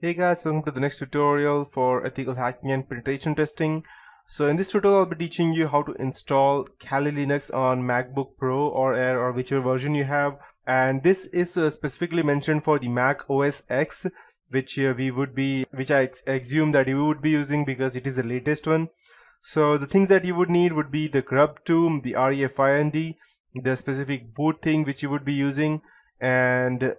Hey guys, welcome to the next tutorial for ethical hacking and penetration testing. So in this tutorial I'll be teaching you how to install Kali Linux on MacBook Pro or Air or whichever version you have, and this is specifically mentioned for the Mac OS X, which I assume that you would be using because it is the latest one. So the things that you would need would be the grub2, the refind, the specific boot thing which you would be using, and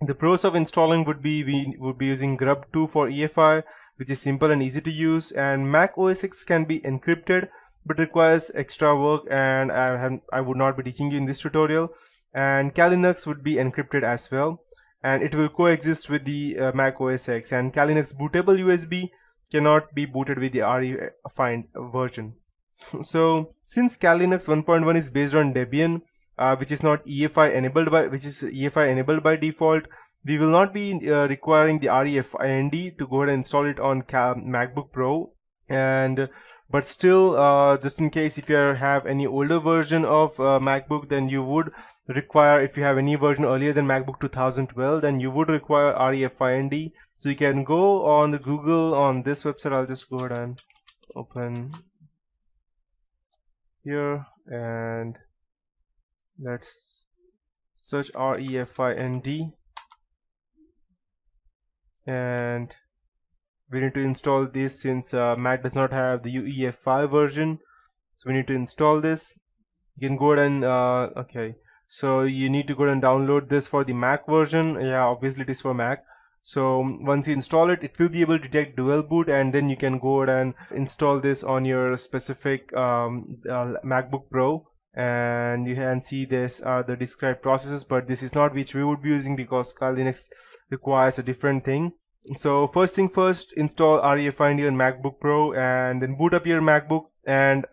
the pros of installing would be we would be using grub2 for EFI, which is simple and easy to use, and Mac OS X can be encrypted but requires extra work, and I would not be teaching you in this tutorial. And Kali Linux would be encrypted as well, and it will coexist with the Mac OS X, and Kali Linux bootable USB cannot be booted with the refind version. So since Kali Linux 1.1 is based on Debian, which is EFI enabled by default, we will not be requiring the refind to go ahead and install it on MacBook Pro. But still, just in case if you have any older version of MacBook, then you would require, if you have any version earlier than MacBook 2012, then you would require refind. So you can go on Google on this website. I'll just go ahead and open here and let's search refind, and we need to install this since Mac does not have the UEFI version, so we need to install this. You can go ahead and okay, so you need to go ahead and download this for the Mac version. Yeah, obviously it is for Mac. So once you install it, it will be able to detect dual boot, and then you can go ahead and install this on your specific MacBook Pro. And you can see this are the described processes, but this is not which we would be using because Kali Linux requires a different thing. So first thing first, install refind on MacBook Pro, and then boot up your MacBook and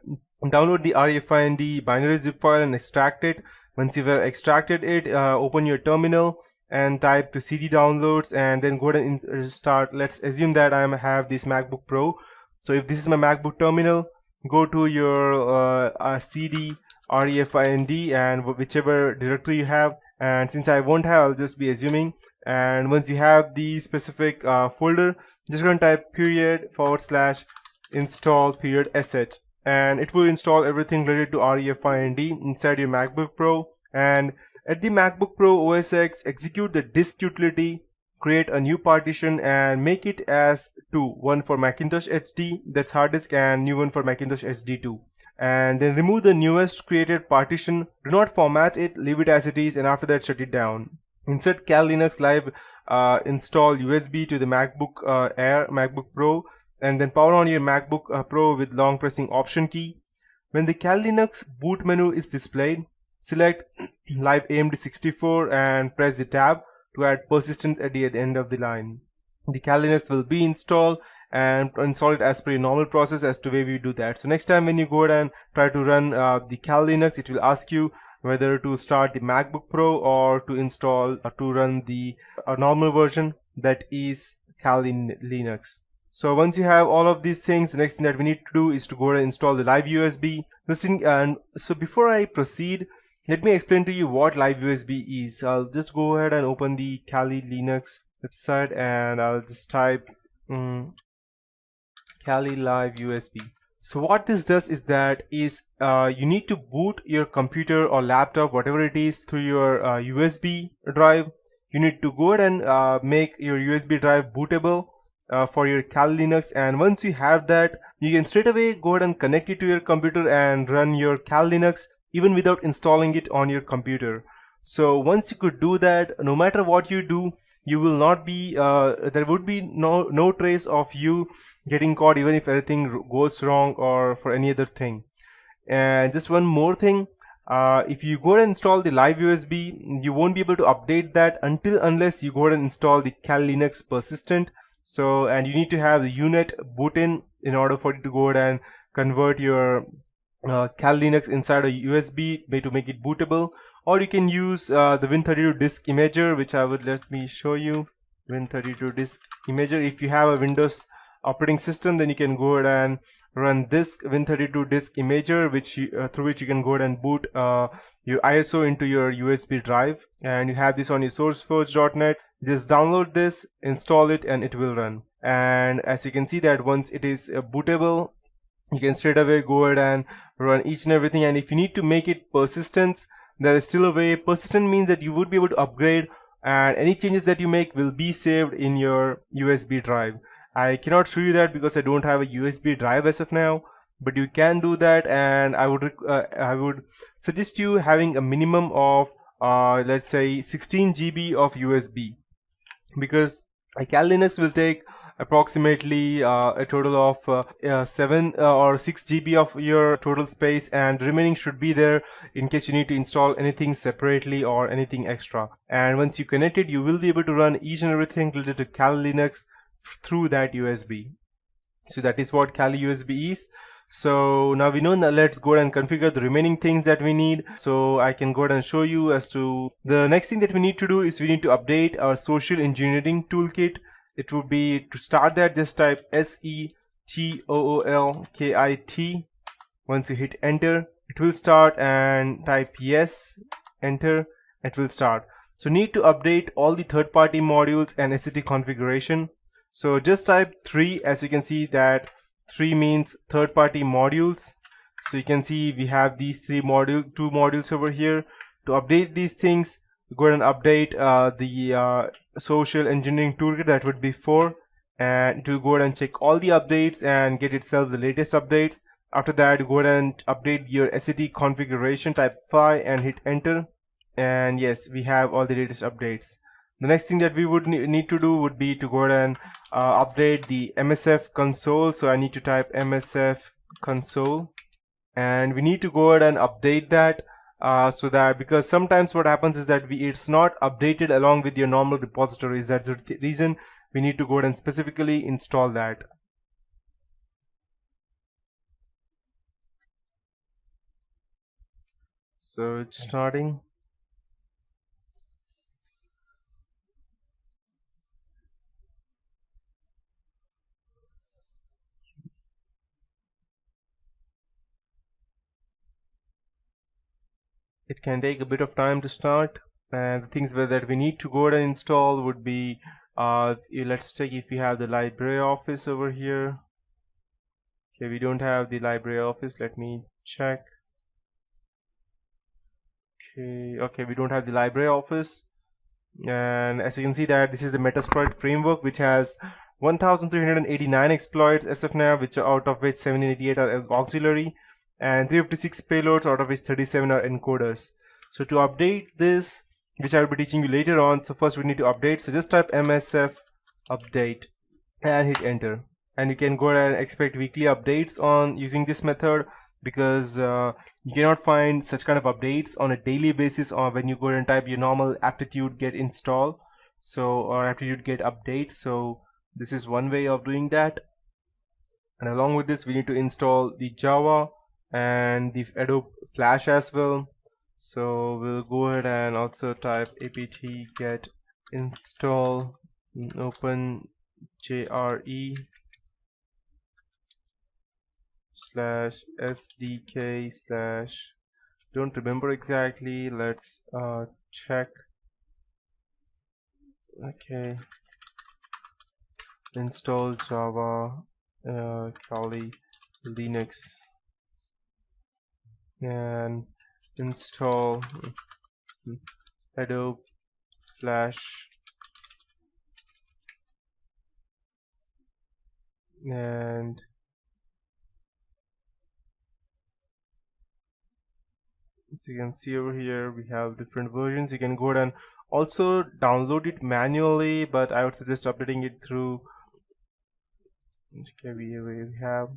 download the refind binary zip file and extract it. Once you've extracted it, open your terminal and type to cd downloads, and then go ahead and start. Let's assume that I have this MacBook Pro. So if this is my MacBook terminal, go to your cd refind and whichever directory you have, and since I won't have, I'll just be assuming. And once you have the specific folder, just going to type /install sh, and it will install everything related to refind inside your MacBook Pro. And at the MacBook Pro OS X, execute the disk utility, create a new partition and make it as two, one for Macintosh HD, that's hard disk, and new one for Macintosh HD2. And then remove the newest created partition. Do not format it, leave it as it is, and after that shut it down. Insert Kali Linux live, install USB to the MacBook Air, MacBook Pro, and then power on your MacBook Pro with long pressing Option key. When the Kali Linux boot menu is displayed, select Live AMD64 and press the tab to add persistence at the end of the line. The Kali Linux will be installed, and install it as per your normal process as to where we do that. So next time when you go ahead and try to run the Kali Linux, it will ask you whether to start the MacBook Pro or to install or to run the normal version, that is Kali Linux. So once you have all of these things, the next thing that we need to do is to go ahead and install the live USB. And so before I proceed, let me explain to you what live USB is. I'll just go ahead and open the Kali Linux website, and I'll just type Kali live USB. So what this does is that you need to boot your computer or laptop, whatever it is, through your USB drive. You need to go ahead and make your USB drive bootable for your Kali Linux, and once you have that, you can straight away go ahead and connect it to your computer and run your Kali Linux even without installing it on your computer. So once you could do that, no matter what you do, you will not be there would be no trace of you getting caught, even if everything goes wrong or for any other thing. And just one more thing, if you go ahead and install the live USB, you won't be able to update that unless you go ahead and install the Kali Linux persistent. So, and you need to have the unit boot in order for it to go ahead and convert your Kali Linux inside a USB to make it bootable. Or you can use the Win32 disk imager, which let me show you. Win32 disk imager. If you have a Windows operating system, then you can go ahead and run this Win32 disk imager, through which you can go ahead and boot your ISO into your USB drive. And you have this on your sourceforge.net. Just download this, install it, and it will run. And as you can see that once it is bootable, you can straight away go ahead and run each and everything. And if you need to make it persistent, there is still a way. Persistent means that you would be able to upgrade, and any changes that you make will be saved in your USB drive. I cannot show you that because I don't have a USB drive as of now, but you can do that. And I would suggest you having a minimum of let's say 16 GB of USB, because a Kali Linux will take approximately a total of 7 or 6 GB of your total space, and remaining should be there in case you need to install anything separately or anything extra. And once you connect it, you will be able to run each and everything related to Kali Linux through that USB. So that is what Kali USB is. So now we know. Now let's go ahead and configure the remaining things that we need. So I can go ahead and show you as to the next thing that we need to do is we need to update our social engineering toolkit. It would be, to start that, just type SETOOLKIT. Once you hit enter, it will start, and type yes, enter, it will start. So need to update all the third-party modules and SET configuration. So just type 3, as you can see that 3 means third-party modules. So you can see we have these two modules over here. To update these things, go ahead and update the social engineering toolkit. That would be 4, and to go ahead and check all the updates and get itself the latest updates. After that, go ahead and update your SET configuration, type 5 and hit enter, and yes, we have all the latest updates. The next thing that we would need to do would be to go ahead and update the MSF console. So I need to type MSF console, and we need to go ahead and update that so that, because sometimes what happens is that it's not updated along with your normal repositories. That's the reason we need to go ahead and specifically install that. So it's starting. It can take a bit of time to start, and the things that we need to go ahead and install would be let's check if we have the LibreOffice over here. Okay, we don't have the LibreOffice. Let me check. Okay, we don't have the LibreOffice, and as you can see that this is the Metasploit framework, which has 1389 exploits as of now, which are out of which 788 are auxiliary, and 356 payloads, out of which 37 are encoders. So to update this, which I will be teaching you later on, so first we need to update. So just type MSF update and hit enter, and you can go ahead and expect weekly updates on using this method, because you cannot find such kind of updates on a daily basis, or when you go ahead and type your normal aptitude get install, so, or aptitude get update. So this is one way of doing that. And along with this, we need to install the Java and the Adobe Flash as well. So we'll go ahead and also type apt get install open jre /sdk/ don't remember exactly, let's check. Okay, install Java Kali Linux and install Adobe Flash and as you can see over here, we have different versions. You can go ahead and also download it manually, but I would suggest updating it through. Okay, we have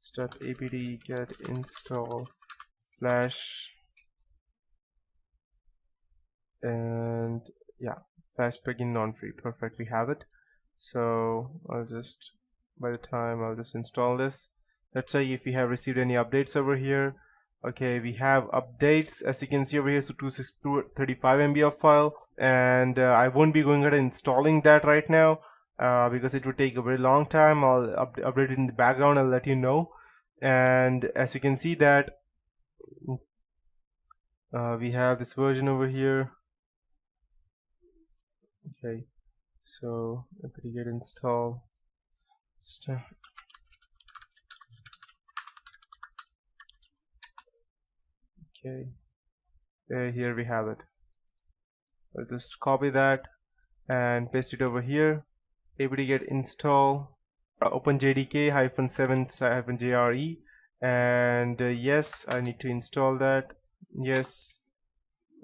start apt get install Flash, and yeah, Flash plugin non-free. Perfect, we have it. So I'll just, by the time I'll just install this, let's say if we have received any updates over here. Okay, we have updates, as you can see over here, so 235 MB of file, and I won't be going ahead and installing that right now because it would take a very long time. I'll update it in the background, I'll let you know. And as you can see that we have this version over here. Okay, so apt-get install. Okay, here we have it. I'll just copy that and paste it over here. apt-get install open jdk-7-jre, and yes, I need to install that. Yes.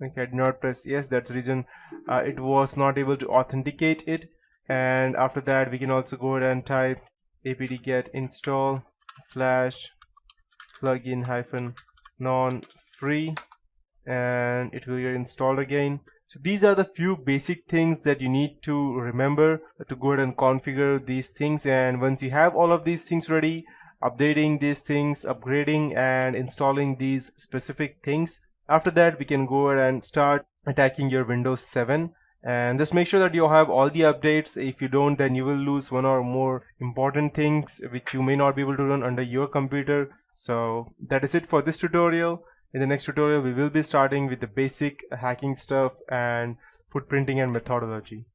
Okay, I did not press yes. That's the reason it was not able to authenticate it. And after that, we can also go ahead and type apt-get install flash plugin -non free, and it will get installed again. So these are the few basic things that you need to remember to go ahead and configure these things. And once you have all of these things ready, updating these things, upgrading and installing these specific things, after that we can go ahead and start attacking your Windows 7. And just make sure that you have all the updates. If you don't, then you will lose one or more important things which you may not be able to run under your computer. So that is it for this tutorial. In the next tutorial, we will be starting with the basic hacking stuff and footprinting and methodology.